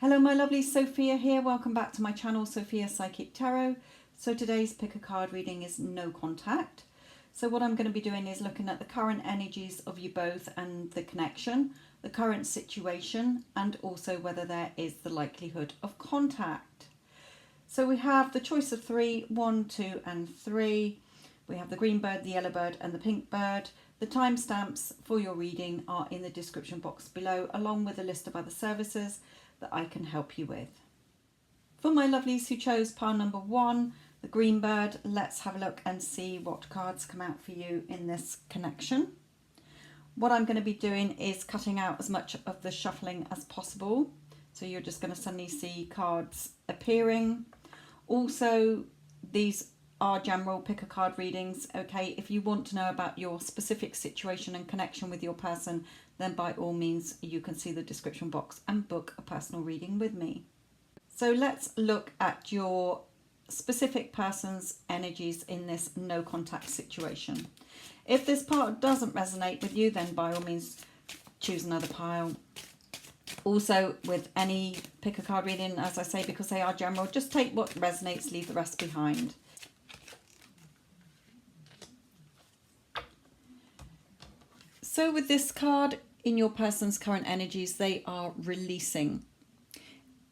Hello my lovely, Sophia here. Welcome back to my channel, Sophia Psychic Tarot. So today's pick a card reading is no contact. So what I'm going to be doing is looking at the current energies of you both and the connection, the current situation, and also whether there is the likelihood of contact. So we have the choice of 3, 1, 2 and 3. We have the green bird, the yellow bird and the pink bird. The timestamps for your reading are in the description box below, along with a list of other services that I can help you with. For my lovelies who chose pile number 1, the green bird, let's have a look and see what cards come out for you in this connection. What I'm going to be doing is cutting out as much of the shuffling as possible. So you're just going to suddenly see cards appearing. Also, these are general pick a card readings. Okay, if you want to know about your specific situation and connection with your person, then by all means you can see the description box and book a personal reading with me. So let's look at your specific person's energies in this no contact situation. If this part doesn't resonate with you, then by all means choose another pile. Also, with any pick a card reading, as I say, because they are general, just take what resonates, leave the rest behind. So with this card, in your person's current energies, they are releasing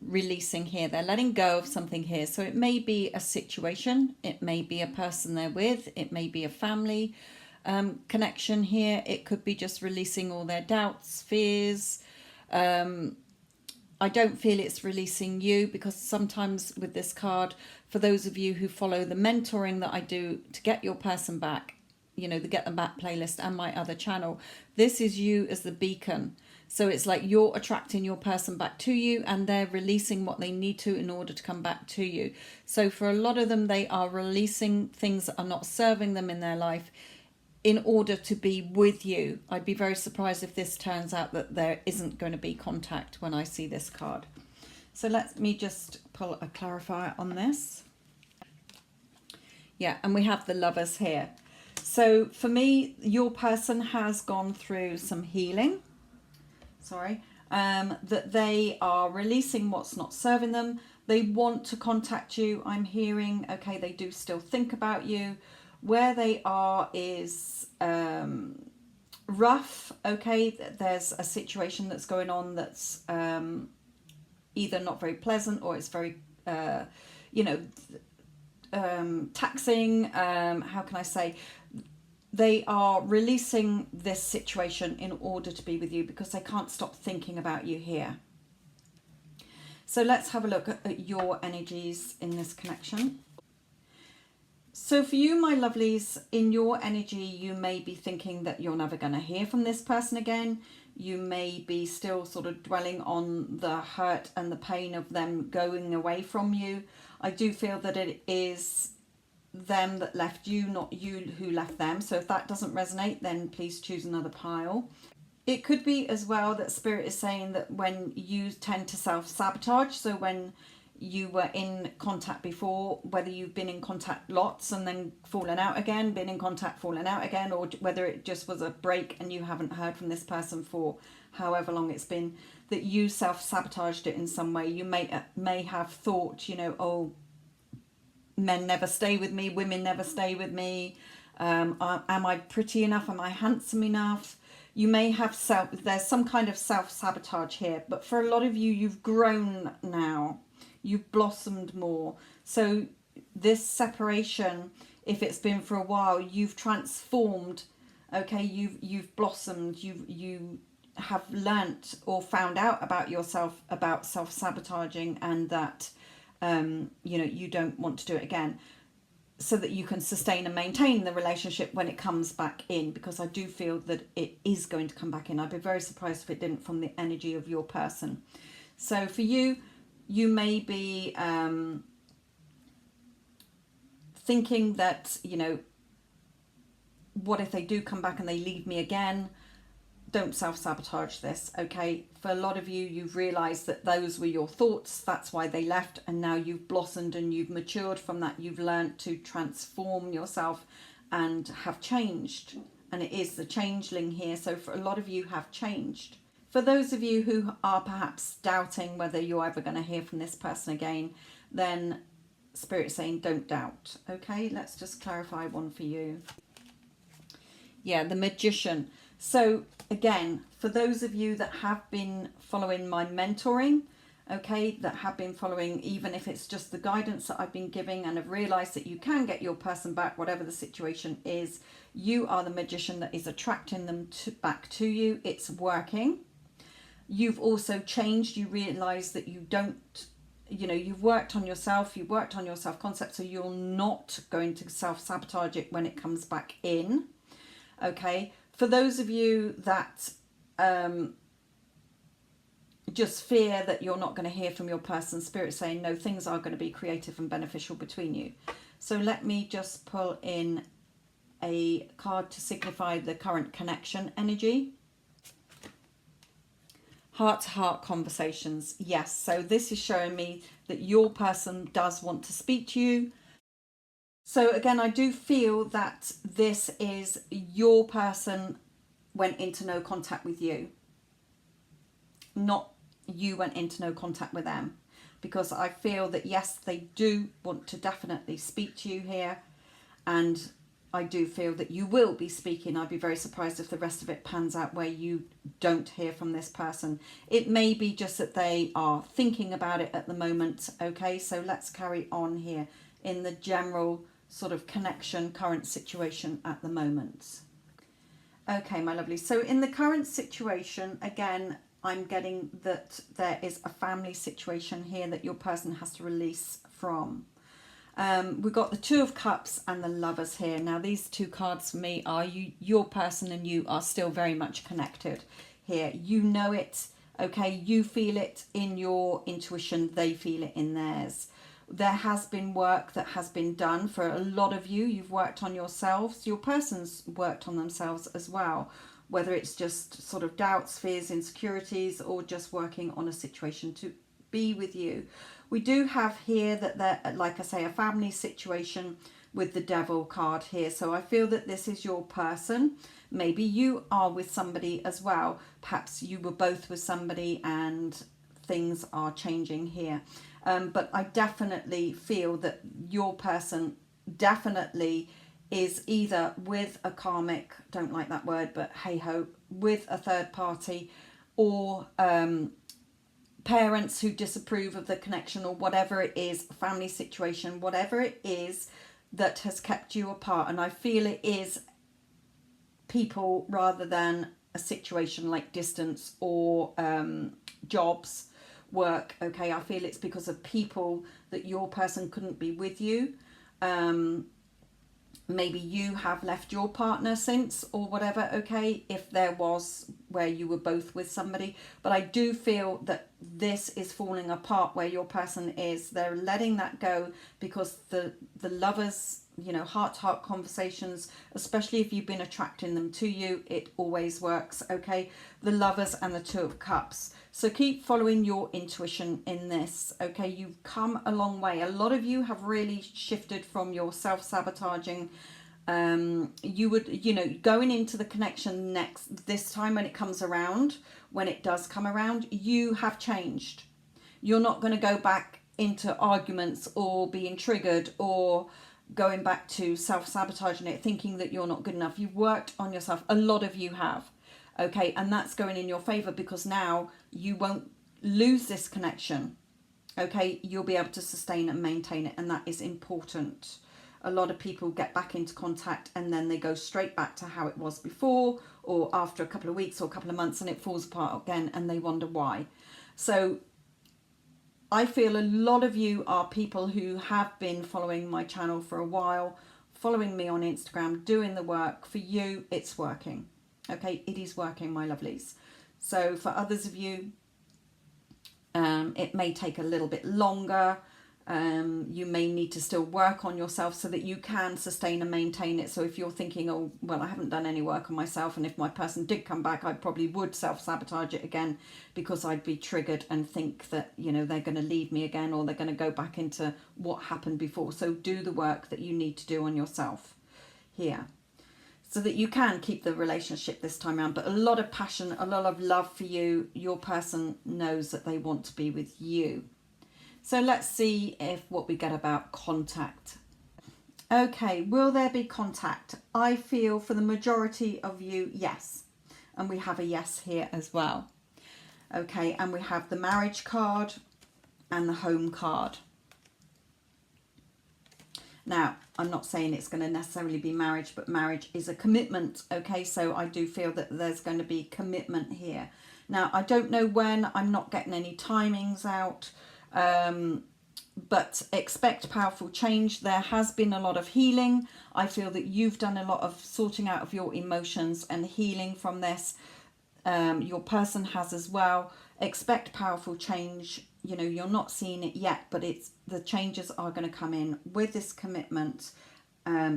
here. They're letting go of something here. So it may be a situation, it may be a person they're with, it may be a family connection here. It could be just releasing all their doubts, fears. I don't feel it's releasing you, because sometimes with this card, for those of you who follow the mentoring that I do to get your person back, you know, the Get Them Back playlist and my other channel, this is you as the beacon. So it's like you're attracting your person back to you and they're releasing what they need to in order to come back to you. So for a lot of them, they are releasing things that are not serving them in their life in order to be with you. I'd be very surprised if this turns out that there isn't going to be contact when I see this card. So let me just pull a clarifier on this. Yeah, and we have the Lovers here. So for me, your person has gone through some healing. That they are releasing what's not serving them. They want to contact you. I'm hearing, okay, they do still think about you. Where they are is rough. Okay, there's a situation that's going on that's either not very pleasant or it's very, taxing. How can I say? They are releasing this situation in order to be with you because they can't stop thinking about you here. So let's have a look at your energies in this connection. So for you, my lovelies, in your energy, you may be thinking that you're never going to hear from this person again. You may be still sort of dwelling on the hurt and the pain of them going away from you. I do feel that it is them that left you, not you who left them. So if that doesn't resonate, then please choose another pile. It could be as well that Spirit is saying that when you tend to self-sabotage, so when you were in contact before, whether you've been in contact lots and then fallen out again, been in contact, fallen out again, or whether it just was a break and you haven't heard from this person for however long it's been, that you self-sabotaged it in some way. You may have thought, you know, oh, men never stay with me, women never stay with me. Am I pretty enough? Am I handsome enough? You may have there's some kind of self-sabotage here, but for a lot of you, you've grown now. You've blossomed more. So this separation, if it's been for a while, you've transformed. Okay, you've blossomed. You have learnt or found out about yourself, about self-sabotaging, and that you don't want to do it again, so that you can sustain and maintain the relationship when it comes back in, because I do feel that it is going to come back in. I'd be very surprised if it didn't, from the energy of your person. So for you, you may be thinking that, you know, what if they do come back and they leave me again? Don't self-sabotage this, okay? For a lot of you, you've realised that those were your thoughts. That's why they left. And now you've blossomed and you've matured from that. You've learned to transform yourself and have changed. And it is the changeling here. So for a lot of you have changed. For those of you who are perhaps doubting whether you're ever going to hear from this person again, then Spirit's saying don't doubt. Okay, let's just clarify one for you. Yeah, the Magician. So again, for those of you that have been following my mentoring, okay, that have been following, even if it's just the guidance that I've been giving, and have realized that you can get your person back, whatever the situation is, you are the magician that is attracting them back to you. It's working. You've also changed. You realize that you don't, you know, you've worked on yourself, you've worked on your self-concept, so you're not going to self-sabotage it when it comes back in. Okay, for those of you that just fear that you're not going to hear from your person, Spirit saying no, things are going to be creative and beneficial between you. So let me just pull in a card to signify the current connection energy. Heart-to-heart conversations. Yes, so this is showing me that your person does want to speak to you. So again, I do feel that this is your person went into no contact with you, not you went into no contact with them, because I feel that yes, they do want to definitely speak to you here, and I do feel that you will be speaking. I'd be very surprised if the rest of it pans out where you don't hear from this person. It may be just that they are thinking about it at the moment. Okay, so let's carry on here in the general sort of connection, current situation at the moment. Okay, my lovely. So in the current situation, again, I'm getting that there is a family situation here that your person has to release from. We've got the Two of Cups and the Lovers here. Now, these two cards for me are your person and you are still very much connected here. You know it, okay? You feel it in your intuition. They feel it in theirs. There has been work that has been done for a lot of you. You've worked on yourselves. Your person's worked on themselves as well, whether it's just sort of doubts, fears, insecurities, or just working on a situation to be with you. We do have here that they're, like I say, a family situation with the Devil card here. So I feel that this is your person. Maybe you are with somebody as well. Perhaps you were both with somebody and things are changing here. But I definitely feel that your person definitely is either with a karmic, don't like that word, but hey ho, with a third party, or parents who disapprove of the connection, or whatever it is, family situation, whatever it is that has kept you apart. And I feel it is people rather than a situation like distance or jobs, work. Okay, I feel it's because of people that your person couldn't be with you. Maybe you have left your partner since, or whatever, okay, if there was where you were both with somebody. But I do feel that this is falling apart where your person is. They're letting that go because the Lovers, you know, heart-to-heart conversations, especially if you've been attracting them to you, it always works, okay? The Lovers and the Two of Cups. So keep following your intuition in this, okay? You've come a long way. A lot of you have really shifted from your self-sabotaging. You would, you know, going into the connection this time when it comes around, when it does come around, you have changed. You're not going to go back into arguments or being triggered or going back to self-sabotaging it, thinking that you're not good enough. You've worked on yourself. A lot of you have. Okay, and that's going in your favor because now you won't lose this connection. Okay, you'll be able to sustain and maintain it, and that is important. A lot of people get back into contact and then they go straight back to how it was before, or after a couple of weeks or a couple of months, and it falls apart again and they wonder why. So I feel a lot of you are people who have been following my channel for a while, following me on Instagram, doing the work. For you, it's working. Okay, it is working, my lovelies. So for others of you, it may take a little bit longer. You may need to still work on yourself so that you can sustain and maintain it. So if you're thinking, oh, well, I haven't done any work on myself, and if my person did come back, I probably would self-sabotage it again because I'd be triggered and think that, you know, they're going to leave me again, or they're going to go back into what happened before. So do the work that you need to do on yourself here. so that you can keep the relationship this time around. But a lot of passion, a lot of love for you. Your person knows that they want to be with you. So let's see if what we get about contact. Okay, will there be contact? I feel for the majority of you, yes. And we have a yes here as well. Okay, and we have the marriage card and the home card. Now, I'm not saying it's going to necessarily be marriage, but marriage is a commitment. Okay, so I do feel that there's going to be commitment here. Now, I don't know when. I'm not getting any timings out. But expect powerful change. There has been a lot of healing. I feel that you've done a lot of sorting out of your emotions and healing from this. Your person has as well. Expect powerful change. You know, you're not seeing it yet, but the changes are going to come in with this commitment.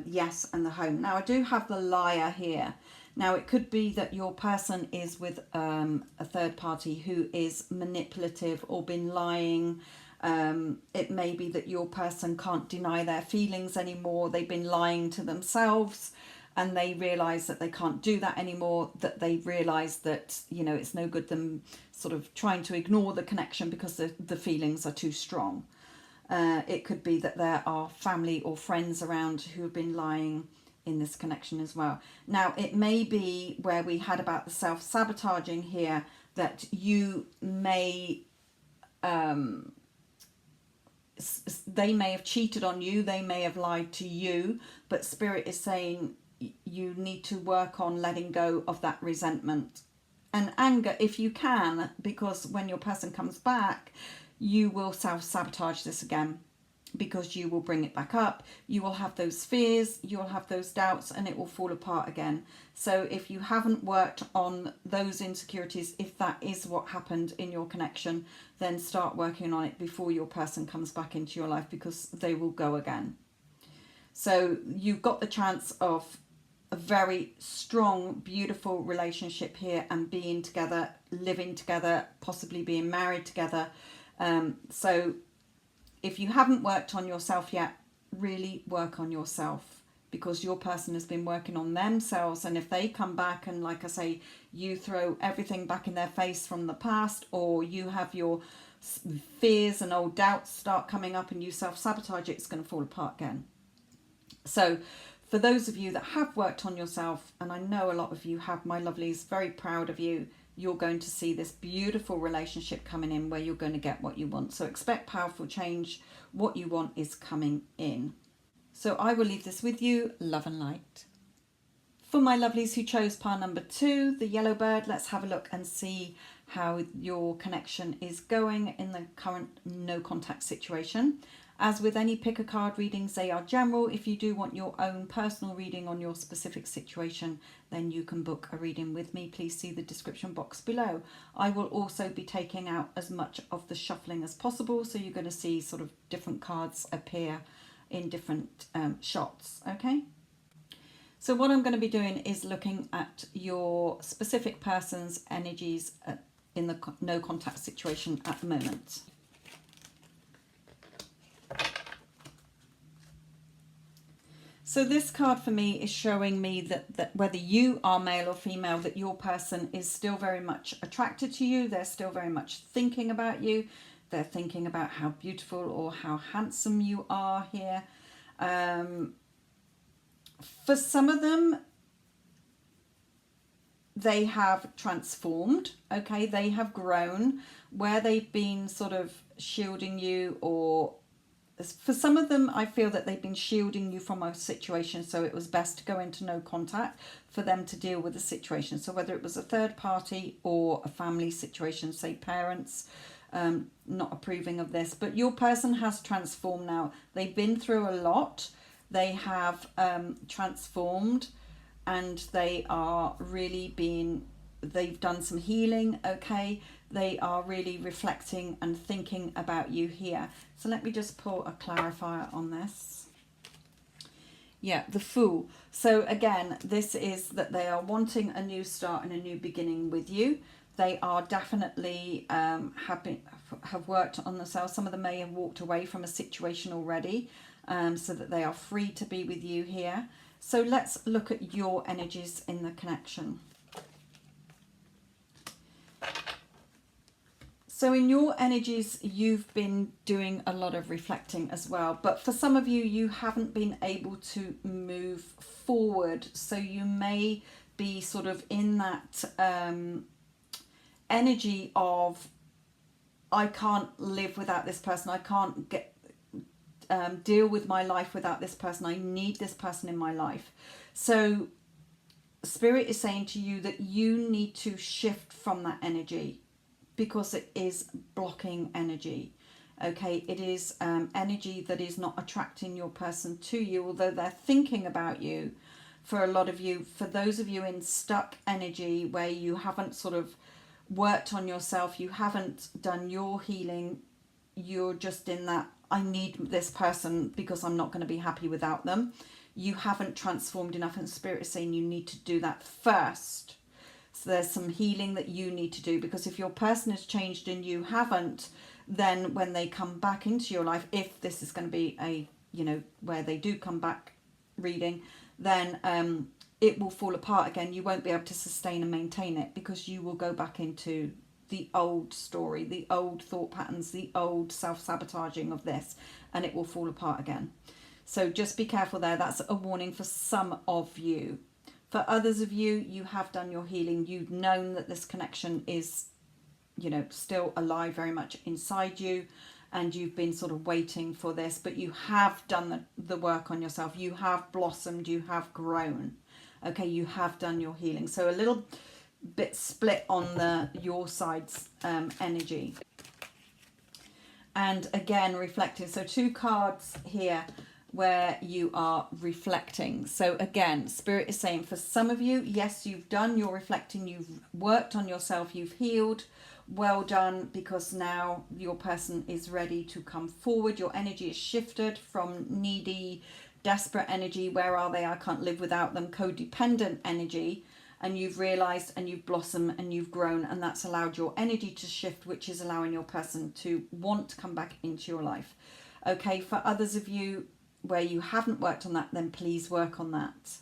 Yes, and the home. Now, I do have the liar here. Now, it could be that your person is with a third party who is manipulative or been lying. It may be that your person can't deny their feelings anymore. They've been lying to themselves and they realise that they can't do that anymore, that they realise that, you know, it's no good them sort of trying to ignore the connection because the feelings are too strong. It could be that there are family or friends around who have been lying in this connection as well. Now, it may be where we had about the self-sabotaging here, that you may... they may have cheated on you, they may have lied to you, but Spirit is saying you need to work on letting go of that resentment and anger if you can, because when your person comes back, you will self-sabotage this again, because you will bring it back up. You will have those fears, you'll have those doubts, and it will fall apart again. So if you haven't worked on those insecurities, if that is what happened in your connection, then start working on it before your person comes back into your life, because they will go again. So you've got the chance of a very strong, beautiful relationship here, and being together, living together, possibly being married together. So if you haven't worked on yourself yet, really work on yourself, because your person has been working on themselves. And if they come back and, like I say, you throw everything back in their face from the past, or you have your fears and old doubts start coming up and you self-sabotage it, it's going to fall apart again. So for those of you that have worked on yourself, and I know a lot of you have, my lovelies, very proud of you. You're going to see this beautiful relationship coming in where you're going to get what you want. So expect powerful change. What you want is coming in. So I will leave this with you. Love and light. For my lovelies who chose pile number 2, the yellow bird, let's have a look and see how your connection is going in the current no contact situation. As with any pick a card readings, they are general. If you do want your own personal reading on your specific situation, then you can book a reading with me. Please see the description box below. I will also be taking out as much of the shuffling as possible, so you're going to see sort of different cards appear in different shots, okay? So what I'm going to be doing is looking at your specific person's energies in the no contact situation at the moment. So this card for me is showing me that whether you are male or female, that your person is still very much attracted to you. They're still very much thinking about you. They're thinking about how beautiful or how handsome you are here. For some of them, they have transformed, okay? They have grown where they've been sort of shielding you, or for some of them, I feel that they've been shielding you from a situation, so it was best to go into no contact for them to deal with the situation. So whether it was a third party or a family situation, say parents not approving of this, but your person has transformed now. They've been through a lot. They have transformed, and they are really they've done some healing, okay? They are really reflecting and thinking about you here. So let me just pull a clarifier on this. Yeah, the Fool. So again, this is that they are wanting a new start and a new beginning with you. They are definitely have worked on themselves. Some of them may have walked away from a situation already, so that they are free to be with you here. So let's look at your energies in the connection. So in your energies, you've been doing a lot of reflecting as well. But for some of you, you haven't been able to move forward. So you may be sort of in that energy of, I can't live without this person. I can't deal with my life without this person. I need this person in my life. So Spirit is saying to you that you need to shift from that energy, because it is blocking energy. Okay, it is energy that is not attracting your person to you, although they're thinking about you. For a lot of you, for those of you in stuck energy where you haven't sort of worked on yourself, you haven't done your healing, you're just in that, I need this person because I'm not going to be happy without them. You haven't transformed enough, and Spirit is saying you need to do that first. So there's some healing that you need to do, because if your person has changed and you haven't, then when they come back into your life, if this is going to be a, you know, where they do come back reading, then it will fall apart again. You won't be able to sustain and maintain it, because you will go back into the old story, the old thought patterns, the old self-sabotaging of this, and it will fall apart again. So just be careful there. That's a warning for some of you. For others of you, you have done your healing. You've known that this connection is, you know, still alive very much inside you, and you've been sort of waiting for this, but you have done the work on yourself. You have blossomed, you have grown. Okay, you have done your healing. So a little bit split on your side's energy. And again, reflecting. So 2 cards here where you are reflecting. So again, Spirit is saying for some of you, yes, you've done your reflecting, you've worked on yourself, you've healed. Well done, because now your person is ready to come forward. Your energy is shifted from needy, desperate energy, where are they, I can't live without them, codependent energy, and you've realized and you've blossomed and you've grown, and that's allowed your energy to shift, which is allowing your person to want to come back into your life. Okay, for others of you where you haven't worked on that, then please work on that.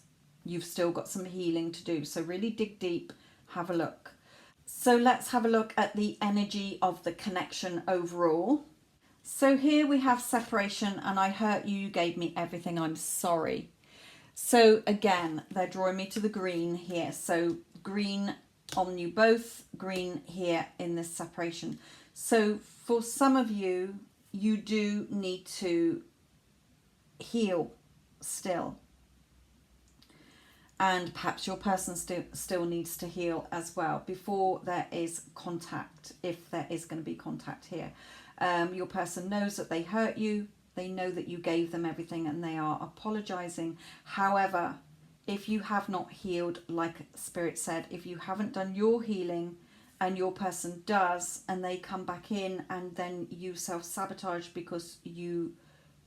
You've still got some healing to do, so really dig deep, have a look. So let's have a look at the energy of the connection overall. So here we have separation, and I hurt you, you gave me everything, I'm sorry. So again, they're drawing me to the green here. So green on you both, green here in this separation. So for some of you, you do need to heal still. And perhaps your person still needs to heal as well before there is contact, if there is going to be contact here. Your person knows that they hurt you. They know that you gave them everything, and they are apologizing. However, if you have not healed, like Spirit said, if you haven't done your healing and your person does, and they come back in and then you self-sabotage because you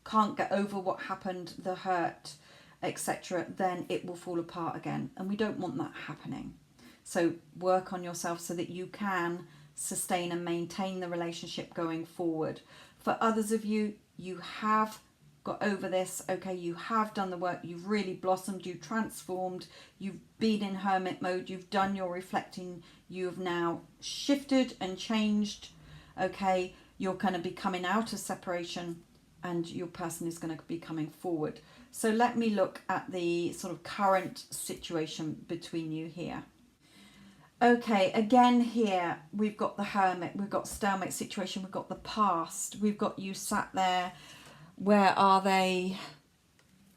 can't get over what happened, the hurt, etc., then it will fall apart again, and we don't want that happening. So work on yourself so that you can sustain and maintain the relationship going forward. For others of you, you have got over this. Okay, you have done the work, you've really blossomed, you've transformed, you've been in hermit mode, you've done your reflecting, you have now shifted and changed. Okay, you're going to be coming out of separation, and your person is going to be coming forward. So let me look at the sort of current situation between you here. Okay, again here, we've got the hermit, we've got stalemate situation, we've got the past, we've got you sat there, where are they?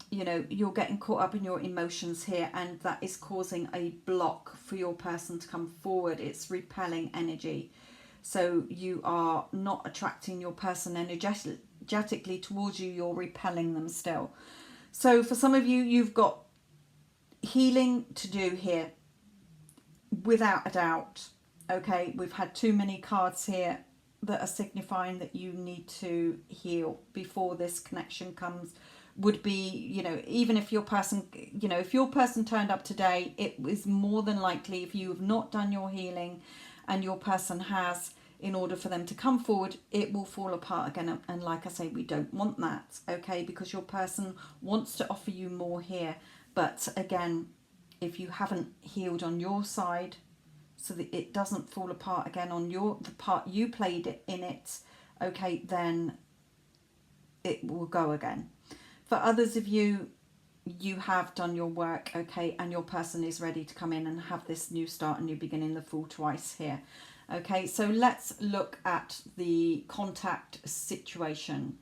You know, you're getting caught up in your emotions here, and that is causing a block for your person to come forward. It's repelling energy. So you are not attracting your person energetically towards you, you're repelling them still. So for some of you, you've got healing to do here, without a doubt. Okay, we've had too many cards here that are signifying that you need to heal before this connection comes. Would be, you know, even if your person, you know, if your person turned up today, it is more than likely, if you have not done your healing and your person has, in order for them to come forward, it will fall apart again. And like I say, we don't want that, okay, because your person wants to offer you more here. But again, if you haven't healed on your side so that it doesn't fall apart again on the part you played in it, okay, then it will go again. For others of you, you have done your work, okay, and your person is ready to come in and have this new start, a new beginning, the Fool twice here. Okay, so let's look at the contact situation.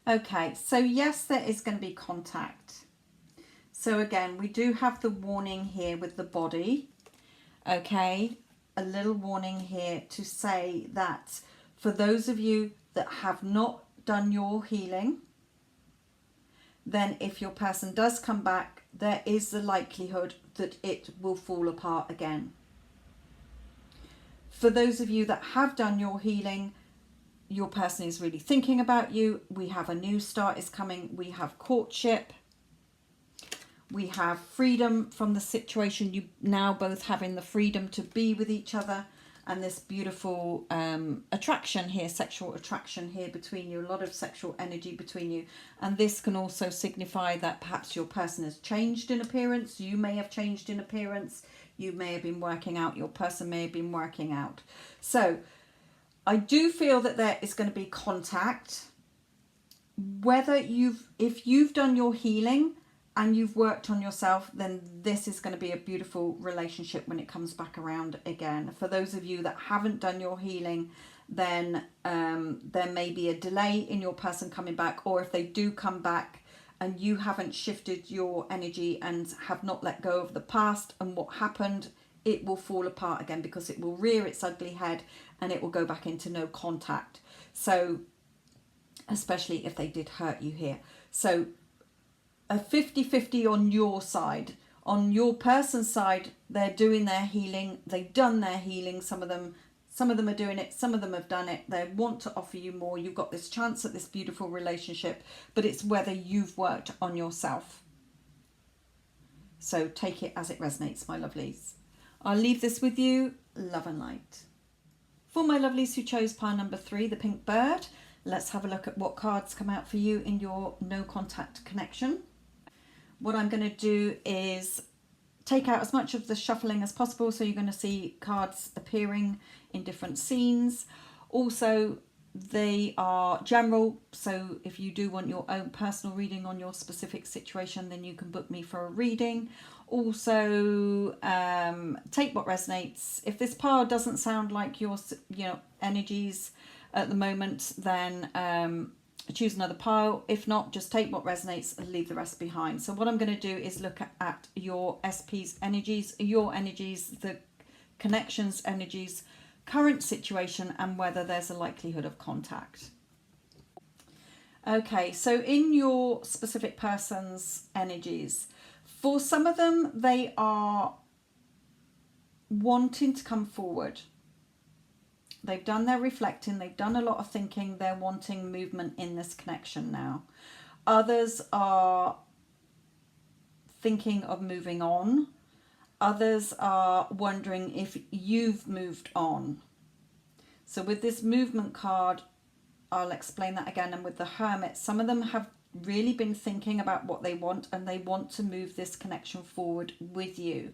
Okay, so yes, there is going to be contact. So again, we do have the warning here with the body. Okay, a little warning here to say that for those of you that have not done your healing, then if your person does come back, there is the likelihood that it will fall apart again. For those of you that have done your healing, your person is really thinking about you. We have a new start is coming. We have courtship. We have freedom from the situation. You now both having the freedom to be with each other, and this beautiful attraction here, sexual attraction here between you, a lot of sexual energy between you. And this can also signify that perhaps your person has changed in appearance. You may have changed in appearance. You may have been working out. Your person may have been working out. So I do feel that there is going to be contact. If you've done your healing and you've worked on yourself, then this is going to be a beautiful relationship when it comes back around again. For those of you that haven't done your healing, then there may be a delay in your person coming back, or if they do come back and you haven't shifted your energy and have not let go of the past and what happened, it will fall apart again, because it will rear its ugly head and it will go back into no contact. So especially if they did hurt you here. So a 50-50 on your side. On your person's side, they're doing their healing. They've done their healing. Some of them are doing it. Some of them have done it. They want to offer you more. You've got this chance at this beautiful relationship, but it's whether you've worked on yourself. So take it as it resonates, my lovelies. I'll leave this with you. Love and light. For my lovelies who chose pile number 3, the pink bird, let's have a look at what cards come out for you in your no contact connection. What I'm going to do is take out as much of the shuffling as possible, so you're going to see cards appearing in different scenes. Also, they are general, so if you do want your own personal reading on your specific situation, then you can book me for a reading. Also, take what resonates. If this pile doesn't sound like your energies at the moment, then choose another pile. If not, just take what resonates and leave the rest behind. So what I'm going to do is look at your SP's energies, your energies, the connections energies, current situation, and whether there's a likelihood of contact. Okay, so in your specific person's energies, for some of them, they are wanting to come forward. They've done their reflecting, they've done a lot of thinking, they're wanting movement in this connection now. Others are thinking of moving on. Others are wondering if you've moved on. So with this movement card, I'll explain that again. And with the Hermit, some of them have really been thinking about what they want, and they want to move this connection forward with you.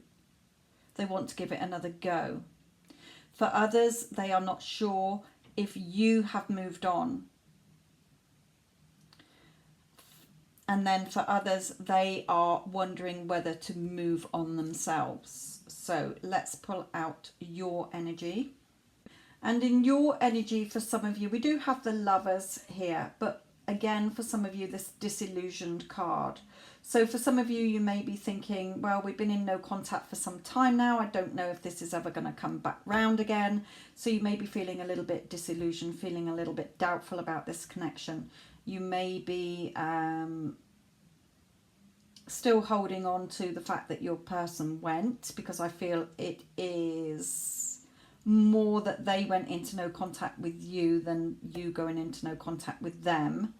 They want to give it another go. For others, they are not sure if you have moved on. And then for others, they are wondering whether to move on themselves. So let's pull out your energy. And in your energy, for some of you, we do have the Lovers here. But again, for some of you, this disillusioned card. So for some of you, you may be thinking, well, we've been in no contact for some time now. I don't know if this is ever going to come back round again. So you may be feeling a little bit disillusioned, feeling a little bit doubtful about this connection. You may be still holding on to the fact that your person went, because I feel it is more that they went into no contact with you than you going into no contact with them.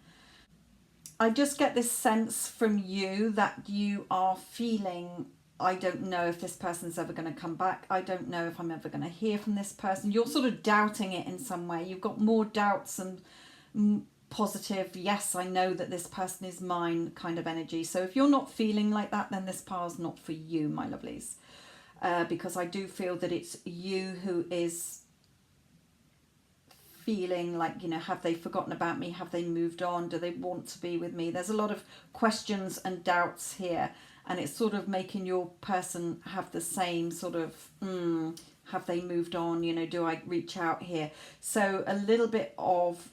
I just get this sense from you that you are feeling, I don't know if this person's ever going to come back. I don't know if I'm ever going to hear from this person. You're sort of doubting it in some way. You've got more doubts and positive, yes, I know that this person is mine kind of energy. So if you're not feeling like that, then this pile's not for you, my lovelies. Because I do feel that it's you who is feeling like, you know, have they forgotten about me? Have they moved on? Do they want to be with me? There's a lot of questions and doubts here. And it's sort of making your person have the same sort of, have they moved on? You know, do I reach out here? So a little bit of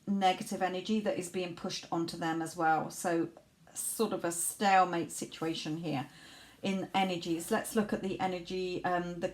negative energy that is being pushed onto them as well. So sort of a stalemate situation here in energies. Let's look at the energy, the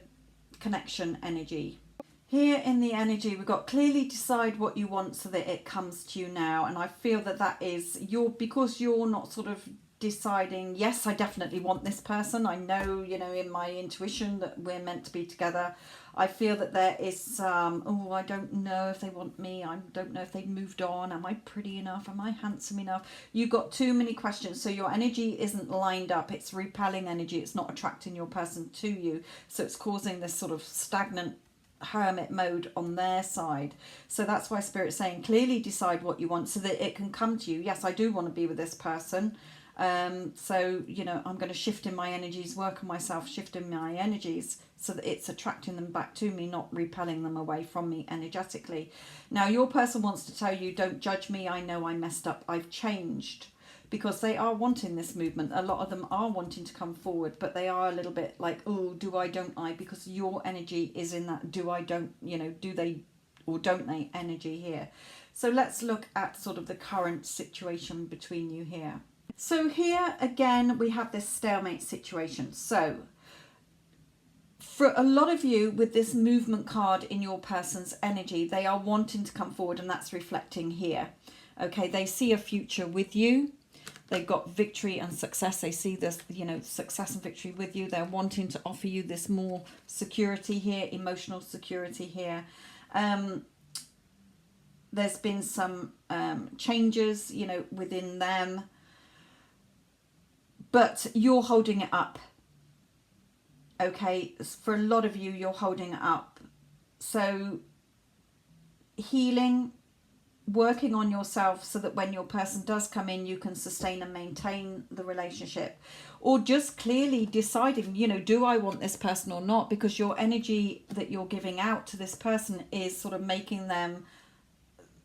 connection energy. Here in the energy, we've got clearly decide what you want so that it comes to you now. And I feel that that is because you're not sort of deciding, yes, I definitely want this person. I know, you know, in my intuition that we're meant to be together. I feel that there is, I don't know if they want me. I don't know if they've moved on. Am I pretty enough? Am I handsome enough? You've got too many questions. So your energy isn't lined up. It's repelling energy. It's not attracting your person to you. So it's causing this sort of stagnant hermit mode on their side. So that's why Spirit's saying clearly decide what you want so that it can come to you. Yes, I do want to be with this person. So, you know, I'm going to shift in my energies, work on myself, shift in my energies so that it's attracting them back to me, not repelling them away from me energetically. Now, your person wants to tell you, don't judge me. I know I messed up. I've changed. Because they are wanting this movement. A lot of them are wanting to come forward, but they are a little bit like, oh, do I, don't I? Because your energy is in that do I, don't, you know, do they or don't they energy here. So let's look at sort of the current situation between you here. So here again, we have this stalemate situation. So for a lot of you with this movement card in your person's energy, they are wanting to come forward, and that's reflecting here. Okay, they see a future with you. They've got victory and success. They see this, you know, success and victory with you. They're wanting to offer you this more security here, emotional security here. There's been some changes, you know, within them. But you're holding it up. Okay, for a lot of you, you're holding it up. So healing, working on yourself so that when your person does come in, you can sustain and maintain the relationship, or just clearly deciding, you know, do I want this person or not? Because your energy that you're giving out to this person is sort of making them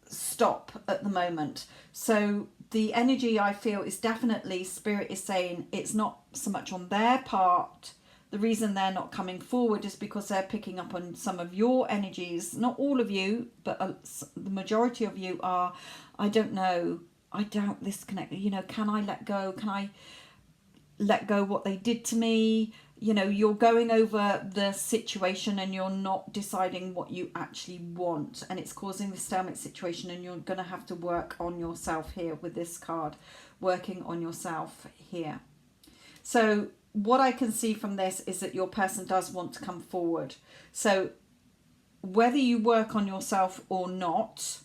stop at the moment. So the energy I feel is definitely Spirit is saying it's not so much on their part. The reason they're not coming forward is because they're picking up on some of your energies. Not all of you, but the majority of you are, I don't know, I doubt this connect. You know, can I let go? Can I let go what they did to me? You know, you're going over the situation and you're not deciding what you actually want. And it's causing the stalemate situation, and you're going to have to work on yourself here with this card. Working on yourself here. So what I can see from this is that your person does want to come forward. So whether you work on yourself or not,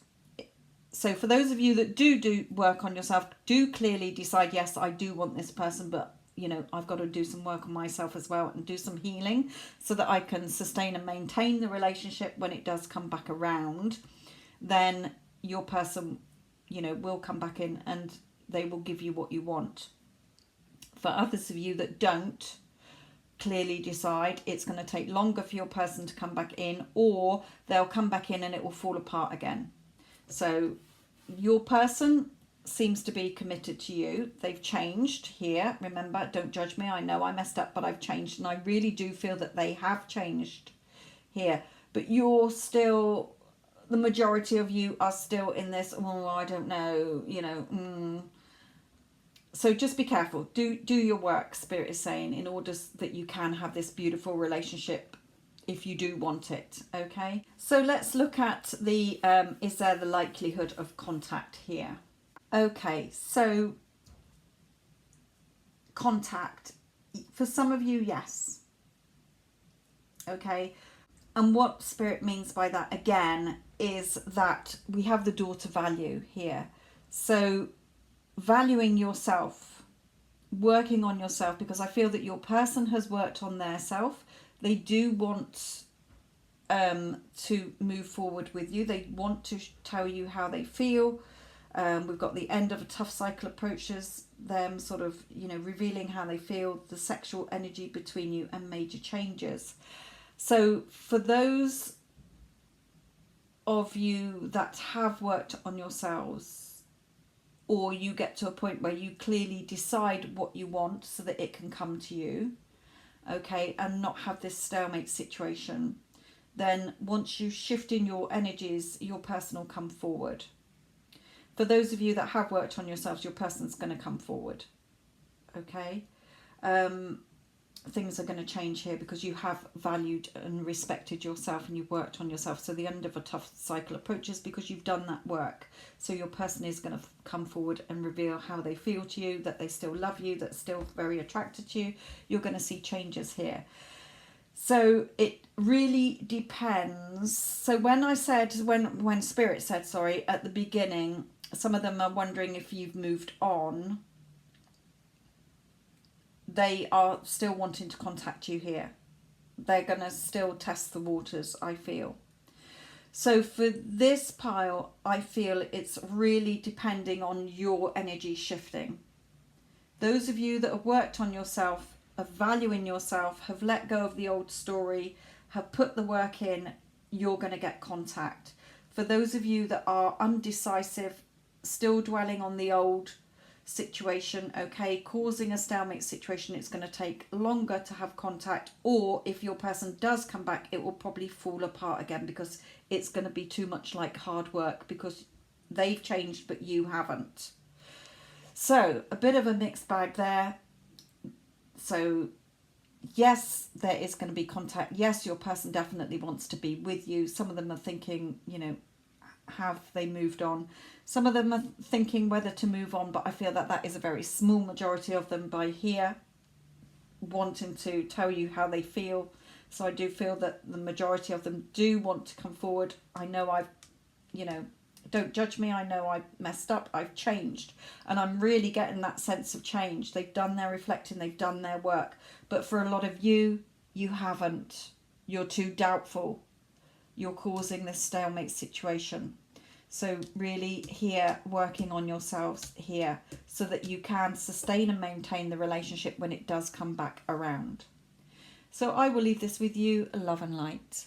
so for those of you that do work on yourself, do clearly decide, yes, I do want this person, but you know, I've got to do some work on myself as well and do some healing so that I can sustain and maintain the relationship when it does come back around. Then your person, you know, will come back in and they will give you what you want. For others of you that don't clearly decide, it's going to take longer for your person to come back in, or they'll come back in and it will fall apart again. So your person seems to be committed to you. They've changed here. Remember, don't judge me. I know I messed up, but I've changed. And I really do feel that they have changed here. But you're still, the majority of you are still in this, oh, I don't know, you know, So just be careful. Do your work, Spirit is saying, in order that you can have this beautiful relationship if you do want it, okay? So let's look at the, is there the likelihood of contact here? Okay, so contact. For some of you, yes. Okay, and what Spirit means by that, again, is that we have the door to value here. So valuing yourself, working on yourself, because I feel that your person has worked on their self. They do want to move forward with you. They want to tell you how they feel. We've got the end of a tough cycle approaches them, sort of, you know, revealing how they feel, the sexual energy between you, and major changes. So for those of you that have worked on yourselves, or you get to a point where you clearly decide what you want so that it can come to you, okay, and not have this stalemate situation, then once you shift in your energies, your person will come forward. For those of you that have worked on yourselves, your person's going to come forward, okay? Things are going to change here because you have valued and respected yourself and you've worked on yourself. So the end of a tough cycle approaches because you've done that work. So your person is going to come forward and reveal how they feel to you, that they still love you, that's still very attracted to you. You're going to see changes here. So it really depends. So when I said, when Spirit said, sorry, at the beginning, some of them are wondering if you've moved on. They are still wanting to contact you here. They're going to still test the waters, I feel. So for this pile, I feel it's really depending on your energy shifting. Those of you that have worked on yourself, are valuing yourself, have let go of the old story, have put the work in, you're going to get contact. For those of you that are undecisive, still dwelling on the old situation, okay, causing a stalemate situation, it's going to take longer to have contact, or if your person does come back, it will probably fall apart again because it's going to be too much like hard work because they've changed but you haven't. So a bit of a mixed bag there. So yes, there is going to be contact. Yes, your person definitely wants to be with you. Some of them are thinking, you know, have they moved on? Some of them are thinking whether to move on, but I feel that that is a very small majority of them by here wanting to tell you how they feel. So I do feel that the majority of them do want to come forward. I know I've, you know, don't judge me. I know I messed up. I've changed. And I'm really getting that sense of change. They've done their reflecting. They've done their work. But for a lot of you, you haven't. You're too doubtful. You're causing this stalemate situation. So really here, working on yourselves here so that you can sustain and maintain the relationship when it does come back around. So I will leave this with you. Love and light.